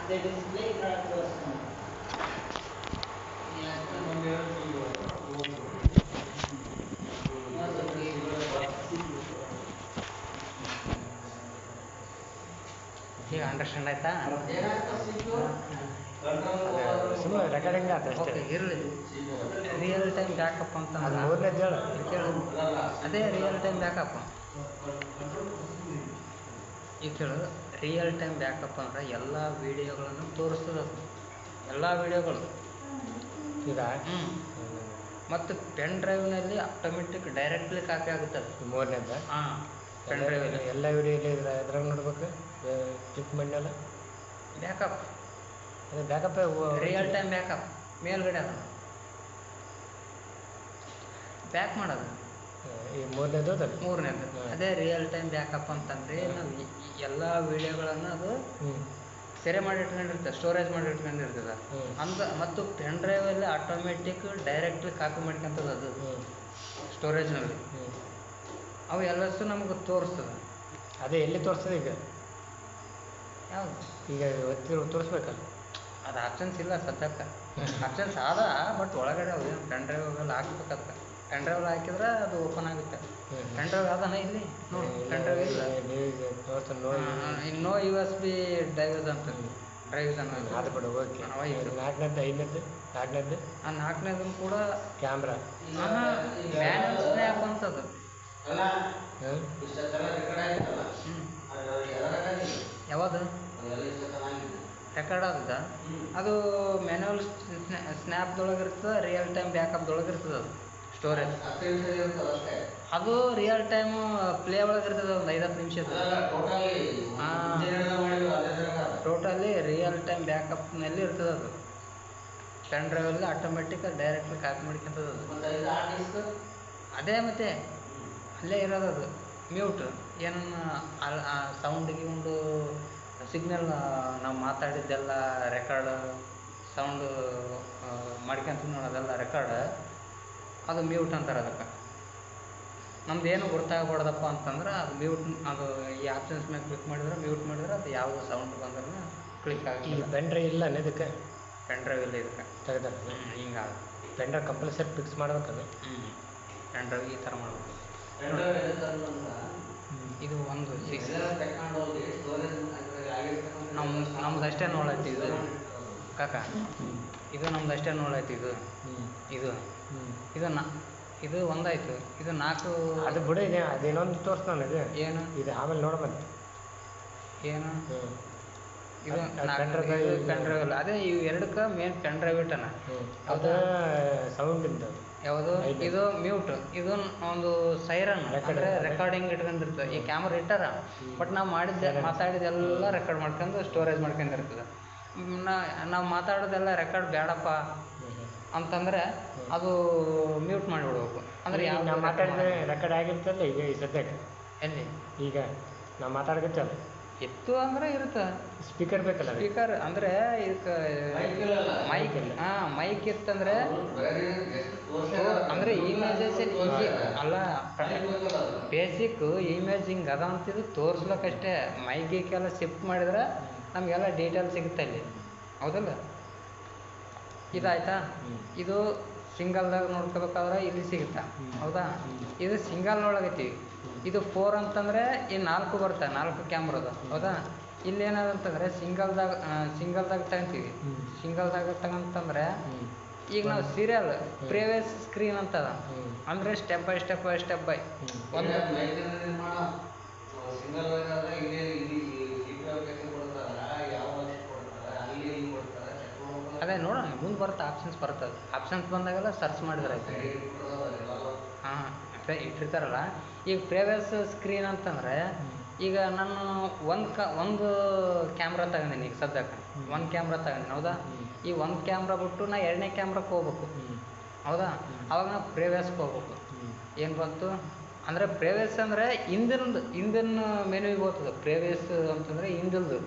ಅದೇ ಡಿಸ್ಪ್ಲೇ ತೋರಿಸ್ತಾನೆ. ಈಗ ಅಂಡರ್ಸ್ಟ್ಯಾಂಡ್ ಆಯ್ತಾ? ಸುಮ್ಮನೆ ರೆಕಾರ್ಡಿಂಗ್ ಆಯ್ತು ಅಷ್ಟೇ. ಇರಲಿ. ರಿಯಲ್ ಟೈಮ್ ಬ್ಯಾಕಪ್ ಅಂತ ಅದು ಮೂರನೇದು ಹೇಳು. ಕೇಳು. ಅದೇ ರಿಯಲ್ ಟೈಮ್ ಬ್ಯಾಕಪ್. ಈಗ ಕೇಳು, ರಿಯಲ್ ಟೈಮ್ ಬ್ಯಾಕಪ್ ಅಂದ್ರೆ ಎಲ್ಲ ವೀಡಿಯೋಗಳನ್ನು ತೋರಿಸ್ತದೆ ಅದು, ಎಲ್ಲ ವೀಡಿಯೋಗಳು. ಈಗ ಮತ್ತು ಪೆನ್ ಡ್ರೈವ್ನಲ್ಲಿ ಆಟೋಮೆಟಿಕ್ ಡೈರೆಕ್ಟ್ಲಿ ಕಾಪಿ ಆಗುತ್ತೆ ಅದು. ಮೂರನೇದು ಹಾಂ, ಪೆನ್ ಡ್ರೈವಲ್ಲಿ ಎಲ್ಲ ವಿಡಿಯೋ ಇಲ್ಲ ಎದ್ರಾಗ ನೋಡ್ಬೇಕು ಕ್ಲಿಕ್ ಮಾಡಿನಲ್ಲ ಬ್ಯಾಕಪ್. ಅದೇ ಬ್ಯಾಕಪ್ ರಿಯಲ್ ಟೈಮ್ ಬ್ಯಾಕಪ್ ಮೇಲ್ಗಡೆ ಅದ ಬ್ಯಾಕ್ ಮಾಡೋದು. ಈ ಮೂರನೇದು ಮೂರನೇದು ಅದೇ ರಿಯಲ್ ಟೈಮ್ ಬ್ಯಾಕಪ್ ಅಂತಂದರೆ ನಾವು ಎಲ್ಲ ವೀಡಿಯೋಗಳನ್ನು ಅದು ಸೆರೆ ಮಾಡಿ ಇಟ್ಕೊಂಡಿರ್ತದೆ, ಸ್ಟೋರೇಜ್ ಮಾಡಿ ಇಟ್ಕೊಂಡಿರ್ತದೆ ಮತ್ತು ಪೆನ್ ಡ್ರೈವಲ್ಲಿ ಆಟೋಮೆಟಿಕ್ ಡೈರೆಕ್ಟ್ಲಿ ಕಾಪಿ ಮಾಡ್ಕೊಂತದ ಅದು ಸ್ಟೋರೇಜ್ನಲ್ಲಿ. ಅವು ಎಲ್ಲಸು ನಮಗೆ ತೋರಿಸ್ತದೆ. ಅದೇ ಎಲ್ಲಿ ತೋರಿಸ್ತದೆ ಈಗ? ಯಾವುದು ಈಗ ತೋರಿಸ್ಬೇಕಲ್ಲ? ಅದು ಆಪ್ಷನ್ಸ್ ಇಲ್ಲ ಸದ್ಯಕ್ಕೆ. ಆಪ್ಷನ್ಸ್ ಆದ, ಬಟ್ ಒಳಗಡೆ ಅವು ಏನು ಪೆನ್ ಡ್ರೈವೆಲ್ಲ ಹಾಕ್ಬೇಕಂತ. ಪೆನ್ ಡ್ರೈವ್ ಹಾಕಿದ್ರೆ ಅದು ಓಪನ್ ಆಗುತ್ತೆ. ಪೆನ್ ಡ್ರೈವ್ ಅದನ್ನ ಇಲ್ಲಿ ನೋಡಿ, ಪೆನ್ ಡ್ರೈವ್ ಇಲ್ಲ. ಇನ್ನೋ USB ಡ್ರೈವ್ಸ್ ಅಂತ ಡ್ರೈವ್ಸ್ ಅನ್ನೋದು ಅದು ಬಿಡು. ಓಕೆ, ನಾಲ್ಕನೇದು ಐದನೇದು ನಾಲ್ಕನೇದು ಆ ನಾಲ್ಕನೇದು ಕೂಡ ಕ್ಯಾಮ್ರಾ ಮ್ಯಾನ್ಯಲ್ ಸ್ನ್ಯಾಪ್ ಅಂತದು. ಯಾವುದು ರೆಕಾರ್ಡ್ ಆದ ಅದು ಮ್ಯಾನ್ಯಲ್ ಸ್ನ್ಯಾಪ್ದೊಳಗೆ ಇರ್ತದೆ, ರಿಯಲ್ ಟೈಮ್ ಬ್ಯಾಕಪ್ದೊಳಗೆ ಇರ್ತದೆ ಅದು ಸ್ಟೋರೇಜ್. ಅದು ರಿಯಲ್ ಟೈಮ್ ಪ್ಲೇ ಒಳಗೆ ಇರ್ತದೆ, ಒಂದು 5-10 ನಿಮಿಷದ. ಟೋಟಲಿ ರಿಯಲ್ ಟೈಮ್ ಬ್ಯಾಕಪ್ನಲ್ಲಿ ಇರ್ತದೆ ಅದು. ಪೆನ್ ಡ್ರೈವಲ್ಲಿ ಆಟೋಮೆಟಿಕ್ ಡೈರೆಕ್ಟ್ಲಿ ಕಾಪಿ ಮಾಡ್ಕೊಂತದ ಅದು. ಅದೇ ಮತ್ತೆ ಅಲ್ಲೇ ಇರೋದು ಅದು ಮ್ಯೂಟ್. ಏನನ್ನ ಸೌಂಡಿಗೆ ಒಂದು ಸಿಗ್ನಲ್ ನಾವು ಮಾತಾಡಿದ್ದೆಲ್ಲ ರೆಕಾರ್ಡ್ ಸೌಂಡು ಮಾಡ್ಕೊಂತ ನೋಡೋದೆಲ್ಲ ರೆಕಾರ್ಡ್, ಅದು ಮ್ಯೂಟ್ ಅಂತಾರೆ ಅದಕ್ಕೆ. ನಮ್ದು ಏನು ಗೊತ್ತಾಗಬಾರ್ದಪ್ಪ ಅಂತಂದ್ರೆ ಅದು ಮ್ಯೂಟ್. ಅದು ಈ ಆಪ್ಷನ್ಸ್ ಮೇಲೆ ಕ್ಲಿಕ್ ಮಾಡಿದ್ರೆ ಮ್ಯೂಟ್ ಮಾಡಿದ್ರೆ ಅದು ಯಾವ ಸೌಂಡ್ ಬಂದ್ರೂ ಕ್ಲಿಕ್ ಆಗಿ. ಪೆನ್ ಡ್ರೈವ್ ಇಲ್ಲ ಇದಕ್ಕೆ? ಪೆನ್ ಡ್ರೈವ್ ಇಲ್ಲ ಇದಕ್ಕೆ ತೆಗೆದಾರೆ. ಹಿಂಗೆ ಪೆನ್ ಡ್ರೈವ್ ಕಂಪಲ್ಸರಿ ಫಿಕ್ಸ್ ಮಾಡ್ಬೇಕಲ್ಲ. ಪೆನ್ ಡ್ರೈವ್ ಈ ಥರ ಮಾಡ್ಬೇಕು. ಇದು ಒಂದು ನಮ್ದು ಅಷ್ಟೇ ನೋಡೈತಿ ಇದು ಕಾಕ. ಇದು ನಮ್ದು ಅಷ್ಟೇ ನೋಡೈತಿ ಇದು ಇದು ಇದು ಇದು ಒಂದಾಯ್ತು. ಇದು 4 ಅದು ಬಿಡು. ಇದೆ ಅದೇನೊಂದು ತೋರಿಸ್ ನನಗೆ. ಏನು ಇದು ಆಮೇಲೆ ನೋಡ್ಬಂತ ಏನು ಇದು ಪೆನ್ ಡ್ರೈವ್ ಅಲ್ಲ. ಅದೇ ಇವು ಎರಡಕ್ಕೆ ಮೇನ್ ಪೆನ್ ಡ್ರೈವ್ ಇಟ್ಟನ. ಅದು ಸೌಂಡ್ ಇದ್ದು ಯಾವುದು? ಇದು ಮ್ಯೂಟ್. ಇದು ಒಂದು ಸೈರನ್ ಅಂದರೆ ರೆಕಾರ್ಡಿಂಗ್ ಇಟ್ಕೊಂಡಿರ್ತದೆ. ಈ ಕ್ಯಾಮ್ರಾ ಇಟ್ಟಾರ, ಬಟ್ ನಾವು ಮಾತಾಡಿದೆಲ್ಲ ರೆಕಾರ್ಡ್ ಮಾಡ್ಕೊಂಡು ಸ್ಟೋರೇಜ್ ಮಾಡ್ಕೊಂಡಿರ್ತದೆ. ನಾವು ಮಾತಾಡೋದೆಲ್ಲ ರೆಕಾರ್ಡ್ ಬೇಡಪ್ಪ ಅಂತಂದರೆ ಅದು ಮ್ಯೂಟ್ ಮಾಡಿಬಿಡ್ಬೇಕು. ಅಂದರೆ ಯಾವ ನಾವು ಮಾತಾಡಿದ್ರೆ ರೆಕಾರ್ಡ್ ಆಗಿರ್ತಲ್ಲ ಈಗ ಈ ಸದ್ಯಕ್ಕೆ. ಎಲ್ಲಿ ಈಗ ನಾವು ಮಾತಾಡ್ಕತ್ತಲ್ಲ, ಇತ್ತು ಅಂದರೆ ಇರುತ್ತೆ. ಸ್ಪೀಕರ್ ಬೇಕಲ್ಲ? ಸ್ಪೀಕರ್ ಅಂದರೆ ಇದಕ್ಕೆ ಮೈಕ್. ಮೈಕ್ ಇತ್ತಂದರೆ ಅಂದರೆ ಇಮೇಜಸ್ ಹಿಂಗೆ ಅಲ್ಲ, ಬೇಸಿಕ್ ಇಮೇಜ್ ಹಿಂಗೆ ಅದ ಅಂತಿದ್ದು ತೋರಿಸ್ಲಿಕ್ಕಷ್ಟೇ. ಮೈಕಿಗೆಲ್ಲ ಶಿಫ್ಟ್ ಮಾಡಿದ್ರೆ ನಮಗೆಲ್ಲ ಡೀಟೇಲ್ ಸಿಗುತ್ತೆ ಅಲ್ಲಿ, ಹೌದಲ್ಲ? ಇದಾಯ್ತಾ? ಇದು ಸಿಂಗಲ್ದಾಗ ನೋಡ್ಕೋಬೇಕಾದ್ರೆ ಇಲ್ಲಿ ಸಿಗುತ್ತೆ, ಹೌದಾ? ಇದು ಸಿಂಗಲ್ ಒಳಗೈತಿ. ಇದು 4 ಅಂತಂದರೆ ಈ 4 ಬರುತ್ತೆ, 4 ಕ್ಯಾಮ್ರದ, ಹೌದಾ? ಇಲ್ಲೇನದಂತಂದರೆ ಸಿಂಗಲ್ದಾಗ ತಗೊಂತೀವಿ. ಸಿಂಗಲ್ದಾಗ ತಗೊಂತಂದ್ರೆ ಈಗ ನಾವು ಸೀರಿಯಲ್ ಪ್ರೀವಿಯಸ್ ಸ್ಕ್ರೀನ್ ಅಂತದ, ಅಂದರೆ ಸ್ಟೆಪ್ ಬೈ ಒಂದು ಅದೇ ನೋಡೋಣ ಮುಂದೆ ಬರುತ್ತೆ. ಆಪ್ಷನ್ಸ್ ಬರ್ತದೆ. ಆಪ್ಷನ್ಸ್ ಬಂದಾಗೆಲ್ಲ ಸರ್ಚ್ ಮಾಡಿದ್ರೆ ಆಯ್ತು. ಅದೇ ಇಟ್ಟಿರ್ತಾರಲ್ಲ. ಈಗ ಪ್ರೀವಿಯಸ್ ಸ್ಕ್ರೀನ್ ಅಂತಂದರೆ ಈಗ ನಾನು ಒಂದು ಕ್ಯಾಮ್ರಾ ತಗೊಂಡಿನಿ. ಈಗ ಸದ್ಯಕ್ಕೆ ಒಂದು ಕ್ಯಾಮ್ರಾ ತಗೊಂಡಿನಿ, ಹೌದಾ? ಈ ಒಂದು ಕ್ಯಾಮ್ರಾ ಬಿಟ್ಟು ನಾ 2ನೇ ಕ್ಯಾಮ್ರಕ್ಕೆ ಹೋಗ್ಬೇಕು, ಹೌದಾ? ಅವಾಗ ನಾವು ಪ್ರೀವಿಯಸ್ಗೆ ಹೋಗ್ಬೇಕು. ಏನು ಬಂತು ಅಂದರೆ ಪ್ರೀವಿಯಸ್ ಅಂದರೆ ಹಿಂದಿನ ಮೆನುವಿಗೆ ಹೋಗ್ತದೆ. ಪ್ರೀವಿಯಸ್ ಅಂತಂದರೆ ಹಿಂದಿಲ್ದು,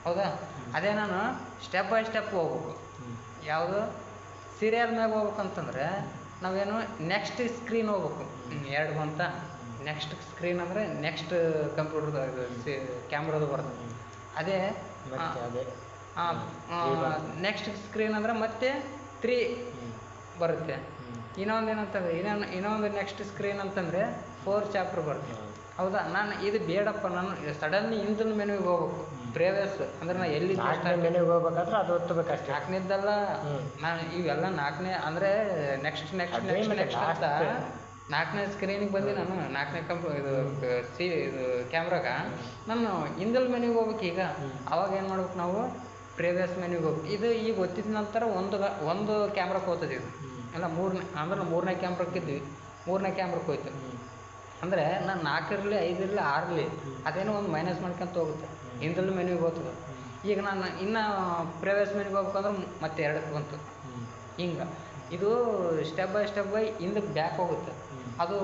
ಹೌದಾ? ಅದೇ ನಾನು ಸ್ಟೆಪ್ ಬೈ ಸ್ಟೆಪ್ ಹೋಗ್ಬೇಕು. ಯಾವುದು? ಸೀರಿಯಲ್ ಮ್ಯಾಗ ಹೋಗ್ಬೇಕಂತಂದರೆ ನಾವೇನು ನೆಕ್ಸ್ಟ್ ಸ್ಕ್ರೀನ್ ಹೋಗ್ಬೇಕು. ಎರಡು ಬಂತ, ನೆಕ್ಸ್ಟ್ ಸ್ಕ್ರೀನ್ ಅಂದರೆ ನೆಕ್ಸ್ಟ್ ಕಂಪ್ಯೂಟರ್ದು ಕ್ಯಾಮ್ರಾದು ಬರ್ತದೆ. ಅದೇ ಮತ್ತೆ ಅದೇ ನೆಕ್ಸ್ಟ್ ಸ್ಕ್ರೀನ್ ಅಂದರೆ ಮತ್ತೆ 3 ಬರುತ್ತೆ. ಇನ್ನೊಂದು ಏನಂತಂದರೆ ಇನ್ನೊಂದು ನೆಕ್ಸ್ಟ್ ಸ್ಕ್ರೀನ್ ಅಂತಂದರೆ 4 ಚಾಪ್ಟರ್ ಬರುತ್ತೆ. ಹೌದಾ, ನಾನು ಇದು ಬೇಡಪ್ಪ, ನಾನು ಸಡನ್ಲಿ ಹಿಂದಿನ ಮೆನುವಿಗೆ ಹೋಗ್ಬೇಕು. ಪ್ರೇವಿಯಸ್ ಅಂದರೆ ನಾನು ಎಲ್ಲಿ ಮೆನುವಿಗೆ ಹೋಗ್ಬೇಕಾದ್ರೆ ಅದು ಒತ್ತಬೇಕಷ್ಟೇ. ನಾಲ್ಕನೇದ್ದಲ್ಲ, ನಾನು ಇವೆಲ್ಲ ನಾಲ್ಕನೇ ಅಂದರೆ ನೆಕ್ಸ್ಟ್ ನೆಕ್ಸ್ಟ್ ನೆಕ್ಸ್ಟ್ ನೆಕ್ಸ್ಟ್ ಅಂತ 4ನೇ ಸ್ಕ್ರೀನಿಗೆ ಬಂದು ನಾನು 4ನೇ ಇದು ಕ್ಯಾಮ್ರಾಗ ನಾನು ಹಿಂದಲ್ ಮೆನುವಿಗೆ ಹೋಗ್ಬೇಕು. ಈಗ ಅವಾಗ ಏನು ಮಾಡ್ಬೇಕು ನಾವು, ಪ್ರೇವಿಯಸ್ ಮೆನುವಿಗೆ ಹೋಗ್ಬೇಕು. ಇದು ಈಗ ಒತ್ತಿದ ನಂತರ ಒಂದು ಕ್ಯಾಮ್ರಾಕ್ಕೆ ಹೋಗ್ತದೆ. ಇದು ಎಲ್ಲ ಮೂರನೇ ಕ್ಯಾಮ್ರಕ್ಕಿದ್ವಿ, 3ನೇ ಕ್ಯಾಮ್ರಕ್ಕೆ ಹೋಯ್ತು. ಅಂದರೆ ನಾನು 4 5 6 ಅದೇನೋ ಒಂದು ಮೈನಸ್ ಮಾಡ್ಕೊಂತ ಹೋಗುತ್ತೆ, ಹಿಂದಲ್ಲೂ ಮೆನುವಿಗೆ ಹೋಗ್ತದೆ. ಈಗ ನಾನು ಇನ್ನು ಪ್ರೇವಿಯಸ್ ಮೆನುವಿಗೆ ಹೋಗ್ಬೇಕಂದ್ರೆ ಮತ್ತೆ 2ಕ್ಕೆ ಬಂತು. ಹಿಂಗೆ ಇದು ಸ್ಟೆಪ್ ಬೈ ಹಿಂದಕ್ಕೆ ಬ್ಯಾಕ್ ಹೋಗುತ್ತೆ. ಅದು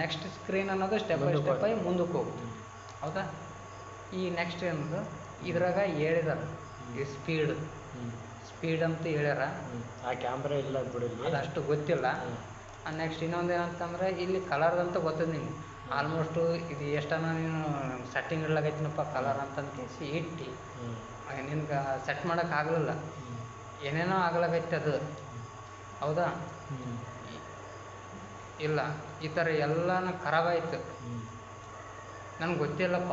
ನೆಕ್ಸ್ಟ್ ಸ್ಕ್ರೀನ್ ಅನ್ನೋದು ಸ್ಟೆಪ್ ಬೈ ಮುಂದಕ್ಕೆ ಹೋಗುತ್ತೆ. ಹೌದಾ, ಈ ನೆಕ್ಸ್ಟ್ ಏನದು ಇದ್ರಾಗ ಹೇಳಿದಾರೆ ಈ ಸ್ಪೀಡ್ ಅಂತ ಹೇಳ್ಯಾರ. ಆ ಕ್ಯಾಮ್ರಾ ಇಲ್ಲ ಬಿಡಲಿ, ಅದಷ್ಟು ಗೊತ್ತಿಲ್ಲ. ನೆಕ್ಸ್ಟ್ ಇನ್ನೊಂದು ಏನಂತಂದರೆ ಇಲ್ಲಿ ಕಲರ್ದಂತ ಗೊತ್ತದ ನಿಮ್ಗೆ. ಆಲ್ಮೋಸ್ಟು ಇದು ಎಷ್ಟನ ನೀನು ಸೆಟ್ಟಿಂಗ್ ಇಡ್ಲಾಗೈತಿನಪ್ಪ ಕಲರ್ ಅಂತಂದು ಇಟ್ಟು ನಿನ್ಗೆ ಸೆಟ್ ಮಾಡೋಕ್ಕಾಗಲಿಲ್ಲ, ಏನೇನೋ ಆಗ್ಲಾಗೈತೆ ಅದು. ಹೌದಾ, ಇಲ್ಲ ಈ ಥರ ಎಲ್ಲನೂ ಖರಾಬಾಯಿತು, ನನಗೆ ಗೊತ್ತಿಲ್ಲಪ್ಪ.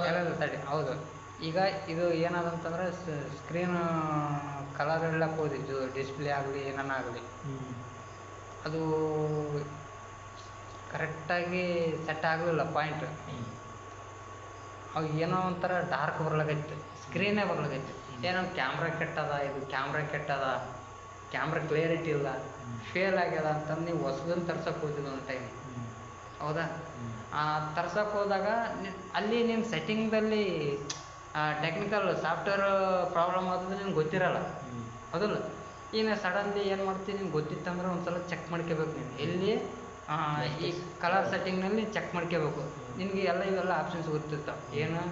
ಎಲ್ಲ ತಡಿ. ಹೌದು, ಈಗ ಇದು ಏನಾದಂತಂದ್ರೆ ಸ್ಕ್ರೀನ್ ಕಲರ್ ಇಡ್ಲಕ್ಕೆ ಹೋದಿ, ಡಿಸ್ಪ್ಲೇ ಆಗಲಿ ಏನಾಗಲಿ, ಅದು ಕರೆಕ್ಟಾಗಿ ಸೆಟ್ ಆಗಲಿಲ್ಲ ಪಾಯಿಂಟ್. ಅವು ಏನೋ ಒಂಥರ ಡಾರ್ಕ್ ಬರ್ಲಾಗೈತೆ, ಸ್ಕ್ರೀನೇ ಬರ್ಲಾಗೈತೆ. ಏನೋ ಕ್ಯಾಮ್ರಾ ಕೆಟ್ಟದ, ಇದು ಕ್ಯಾಮ್ರಾ ಕೆಟ್ಟದ, ಕ್ಯಾಮ್ರಾ ಕ್ಲಿಯರಿಟಿ ಇಲ್ಲ, ಫೇಲ್ ಆಗ್ಯದ ಅಂತಂದು ನೀವು ಹೊಸದನ್ನು ತರ್ಸಕ್ಕೆ ಹೋಗ್ತಿದ್ದು ಒಂದು ಟೈಮ್. ಹೌದಾ, ತರ್ಸಕ್ಕೆ ಹೋದಾಗ ಅಲ್ಲಿ ನೀನು ಸೆಟ್ಟಿಂಗ್ದಲ್ಲಿ ಟೆಕ್ನಿಕಲ್ ಸಾಫ್ಟ್ವೇರ್ ಪ್ರಾಬ್ಲಮ್ ಆದ್ರೆ ನಿನ್ಗೆ ಗೊತ್ತಿರಲ್ಲ. ಹೌದಲ್ಲ, ಈಗ ಸಡನ್ಲಿ ಏನು ಮಾಡ್ತೀನಿ, ನಿನ್ಗೆ ಗೊತ್ತಿತ್ತಂದ್ರೆ ಒಂದು ಸಲ ಚೆಕ್ ಮಾಡ್ಕೋಬೇಕು. ನೀನು ಎಲ್ಲಿ ಈ ಕಲರ್ ಸೆಟ್ಟಿಂಗ್ನಲ್ಲಿ ಚೆಕ್ ಮಾಡ್ಕೋಬೇಕು. ನಿನಗೆ ಇವೆಲ್ಲ ಆಪ್ಷನ್ಸ್ ಗೊತ್ತಿರ್ತಾವೆ. ಏನು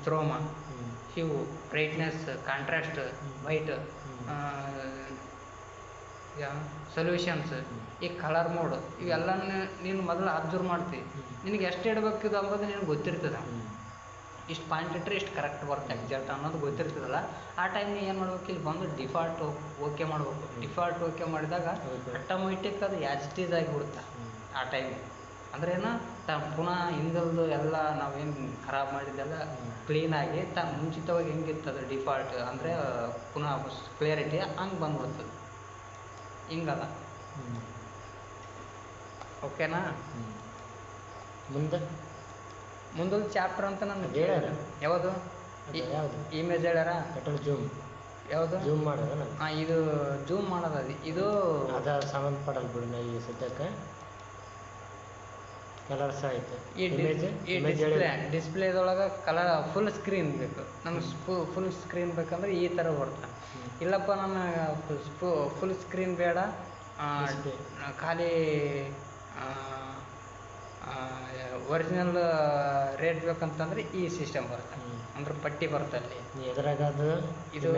chroma, hue, brightness, contrast, white, solutions, ಈ ಕಲರ್ ಮೋಡ್, ಇವೆಲ್ಲ ನೀನು ಮೊದಲು ಅಬ್ಸರ್ವ್ ಮಾಡ್ತೀವಿ. ನಿನಗೆ ಎಷ್ಟು ಇಡಬೇಕಿದು ಅಂಬೋದು ನಿನಗೆ ಗೊತ್ತಿರ್ತದೆ. ಇಷ್ಟು ಪಾಯಿಂಟ್ ಇಟ್ಟರೆ ಇಷ್ಟು ಕರೆಕ್ಟ್ ಬರುತ್ತೆ ಎಕ್ಸಾಕ್ಟ್ ಅನ್ನೋದು ಗೊತ್ತಿರ್ತದಲ್ಲ. ಆ ಟೈಮಿಗೆ ಏನು ಮಾಡ್ಬೇಕು, ಇಲ್ಲಿ ಬಂದು ಡಿಫಾಲ್ಟ್ ಓಕೆ ಮಾಡ್ಬೇಕು. ಡಿಫಾಲ್ಟ್ ಓಕೆ ಮಾಡಿದಾಗ ಆಟೋಮೆಟಿಕ್ ಅದು ಆ್ಯಸ್ ಇಟ್ ಈಸ್ ಆಗಿಬಿಡುತ್ತೆ ಆ ಟೈಮಿಗೆ. ಅಂದ್ರೇನು, ಪುನಃ ಹಿಂದಲ್ದು ಎಲ್ಲ ನಾವೇನು ಖರಾಬ್ ಮಾಡಿದ್ದೆಲ್ಲ ಕ್ಲೀನಾಗಿ ಮುಂಚಿತವಾಗಿ ಹೆಂಗಿರ್ತದೆ ಡಿಫಾಲ್ಟ್ ಅಂದರೆ ಪುನಃ ಕ್ಲಿಯರಿಟಿ ಹಂಗೆ ಬಂದ್ಬಿಡ್ತದೆ. ಹಿಂಗದ. ಓಕೆನಾ, ಮುಂದೊಂದು ಚಾಪ್ಟರ್ ಅಂತ ನಾನು ಹೇಳ್ಯಾರ. ಯಾವುದು ಇಮೇಜ್ ಹೇಳ್ಯಾರ, ಜೂಮ್ ಯಾವುದು ಜೂಮ್ ಮಾಡೋದು. ಇದು ಜೂಮ್ ಮಾಡೋದು, ಇದು ಅದ ಸಂಬಂಧಪಡಲ್ಲ ಬಿಡು. ಈ ಸದ್ಯಕ್ಕೆ ಕಲರ್ಸ್ ಆಯಿತು. ಈ ಡಿಸ್ಪ್ಲೇದೊಳಗೆ ಕಲರ್ ಫುಲ್ ಸ್ಕ್ರೀನ್ ಬೇಕು ನಮ್ಗೆ. ಫುಲ್ ಸ್ಕ್ರೀನ್ ಬೇಕಂದ್ರೆ ಈ ಥರ ಬರುತ್ತೆ. ಇಲ್ಲಪ್ಪ ನಾನು ಫುಲ್ ಸ್ಕ್ರೀನ್ ಬೇಡ, ಖಾಲಿ ಒರಿಜಿನಲ್ ರೇಟ್ ಬೇಕಂತಂದರೆ ಈ ಸಿಸ್ಟಮ್ ಬರುತ್ತೆ. ಅಂದ್ರೆ ಪಟ್ಟಿ ಬರುತ್ತೆ ಅಲ್ಲಿ ಎದ್ರಾಗ ಅದು ಇದು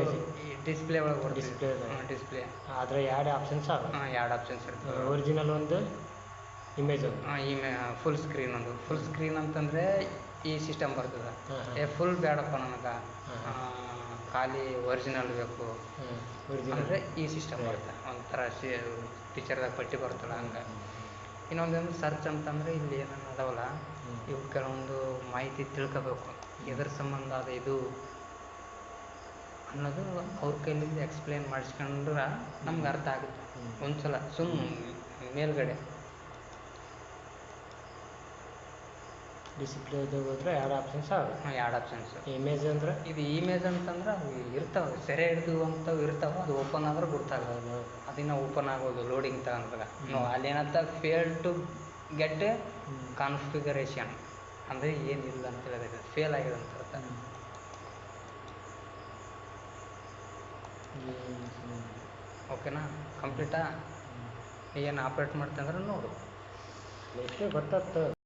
ಡಿಸ್ಪ್ಲೇ ಒಳಗೆ ಬರುತ್ತೆ. ಡಿಸ್ಪ್ಲೇ ಆದರೆ ಎರಡು ಆಪ್ಷನ್ಸ್ ಅವ. ಎರಡು ಆಪ್ಷನ್ಸ್ ಇರ್ತವೆ. ಒರಿಜಿನಲ್ ಒಂದು, ಇಮೇಜ್ ಫುಲ್ ಸ್ಕ್ರೀನ್ ಒಂದು. ಫುಲ್ ಸ್ಕ್ರೀನ್ ಅಂತಂದರೆ ಈ ಸಿಸ್ಟಮ್ ಬರ್ತದೆ. ಫುಲ್ ಬೇಡಪ್ಪ ನನಗೆ, ಖಾಲಿ ಒರಿಜಿನಲ್ ಬೇಕು ಅಂದರೆ ಈ ಸಿಸ್ಟಮ್ ಬರುತ್ತೆ. ಒಂಥರ ಪಿಕ್ಚರ್ದಾಗ ಪಟ್ಟಿ ಬರುತ್ತಲ್ಲ ಹಂಗೆ. ಇನ್ನೊಂದೇನು ಸರ್ಚ್ ಅಂತಂದರೆ ಇಲ್ಲಿ ಏನೇನು ಅದಾವಲ್ಲ, ಇವು ಕೆಲವೊಂದು ಮಾಹಿತಿ ತಿಳ್ಕೋಬೇಕು. ಎದ್ರ ಸಂಬಂಧ ಅದು ಇದು ಅನ್ನೋದು ಅವ್ರ ಕೈಲಿಂದ ಎಕ್ಸ್ಪ್ಲೇನ್ ಮಾಡಿಸ್ಕೊಂಡ್ರೆ ನಮ್ಗೆ ಅರ್ಥ ಆಗುತ್ತೆ. ಒಂದು ಸಲ ಮೇಲ್ಗಡೆ ಡಿಸ್ಪ್ಲೇದು ಹೋದ್ರೆ ಎರಡು ಆಪ್ಷನ್ಸ್ ಅವ. ಎರಡು ಆಪ್ಷನ್ಸ್. ಇಮೇಜ್ ಅಂದ್ರೆ ಇದು ಇಮೇಜ್ ಅಂತಂದ್ರೆ ಅವು ಇರ್ತಾವೆ, ಸೆರೆ ಹಿಡಿದು ಅಂತವು ಇರ್ತಾವೆ. ಅದು ಓಪನ್ ಆದ್ರೆ ಗೊತ್ತಾಗೋದು, ಅದನ್ನು ಓಪನ್ ಆಗೋದು ಲೋಡಿಂಗ್ ತಗೊಂಡಾಗ ನಾವು ಅಲ್ಲಿ ಏನಂತ ಫೇಲ್ ಟು ಗೆಟ್ ಕಾನ್ಫಿಗರೇಷನ್ ಅಂದರೆ ಏನಿಲ್ಲ ಅಂತ ಹೇಳಿದ್ರೆ ಫೇಲ್ ಆಗಿದೆ ಅಂತ ಇರುತ್ತೆ. ಓಕೆನಾ, ಕಂಪ್ಲೀಟಾ? ಏನು ಆಪ್ರೇಟ್ ಮಾಡ್ತಂದ್ರೆ ನೋಡು, ಎಷ್ಟೇ ಗೊತ್ತಾಗ್ತದೆ.